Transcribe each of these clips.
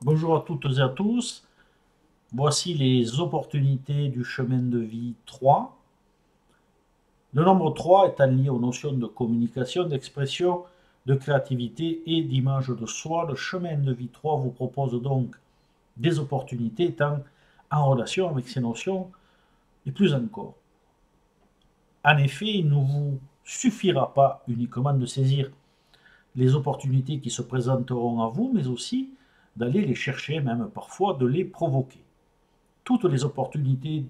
Bonjour à toutes et à tous. Voici les opportunités du chemin de vie 3. Le nombre 3 étant lié aux notions de communication, d'expression, de créativité et d'image de soi, le chemin de vie 3 vous propose donc des opportunités étant en relation avec ces notions et plus encore. En effet, il ne vous suffira pas uniquement de saisir les opportunités qui se présenteront à vous, mais aussi d'aller les chercher, même parfois de les provoquer. Toutes les opportunités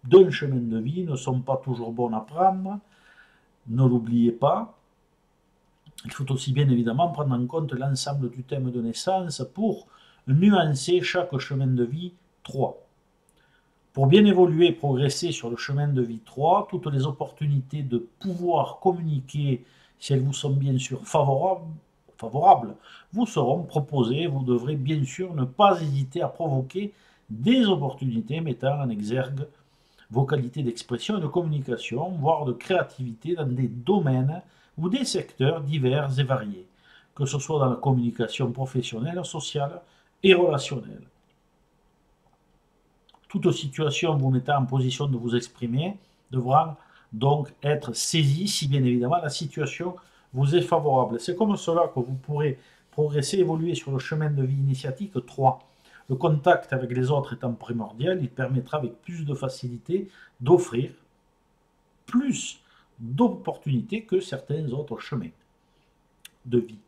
d'un chemin de vie ne sont pas toujours bonnes à prendre, ne l'oubliez pas. Il faut aussi bien évidemment prendre en compte l'ensemble du thème de naissance pour nuancer chaque chemin de vie 3. Pour bien évoluer et progresser sur le chemin de vie 3, toutes les opportunités de pouvoir communiquer, si elles vous sont bien sûr favorables, vous seront proposées. Vous devrez bien sûr ne pas hésiter à provoquer des opportunités mettant en exergue vos qualités d'expression et de communication, voire de créativité dans des domaines ou des secteurs divers et variés, que ce soit dans la communication professionnelle, sociale et relationnelle. Toute situation vous mettant en position de vous exprimer devra donc être saisie si bien évidemment la situation vous est favorable. C'est comme cela que vous pourrez progresser, évoluer sur le chemin de vie initiatique 3. Le contact avec les autres étant primordial, il permettra avec plus de facilité d'offrir plus d'opportunités que certains autres chemins de vie.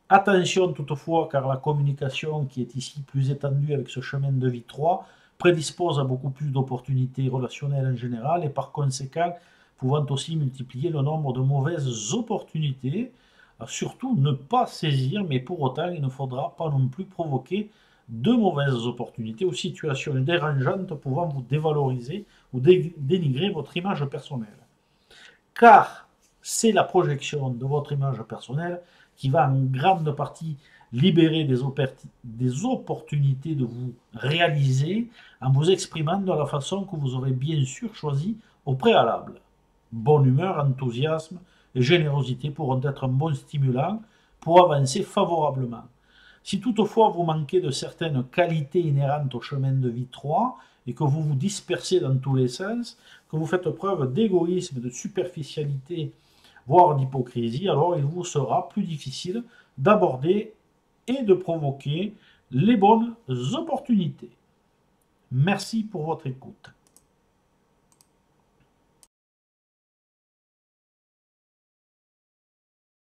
Attention toutefois, car la communication qui est ici plus étendue avec ce chemin de vie 3 prédispose à beaucoup plus d'opportunités relationnelles en général et par conséquent pouvant aussi multiplier le nombre de mauvaises opportunités. Surtout ne pas saisir, mais pour autant il ne faudra pas non plus provoquer de mauvaises opportunités ou situations dérangeantes pouvant vous dévaloriser ou dénigrer votre image personnelle. Car c'est la projection de votre image personnelle qui va en grande partie libérer des opportunités de vous réaliser en vous exprimant de la façon que vous aurez bien sûr choisi au préalable. Bonne humeur, enthousiasme et générosité pourront être un bon stimulant pour avancer favorablement. Si toutefois vous manquez de certaines qualités inhérentes au chemin de vie 3 et que vous vous dispersez dans tous les sens, que vous faites preuve d'égoïsme, de superficialité, voire d'hypocrisie, alors il vous sera plus difficile d'aborder et de provoquer les bonnes opportunités. Merci pour votre écoute.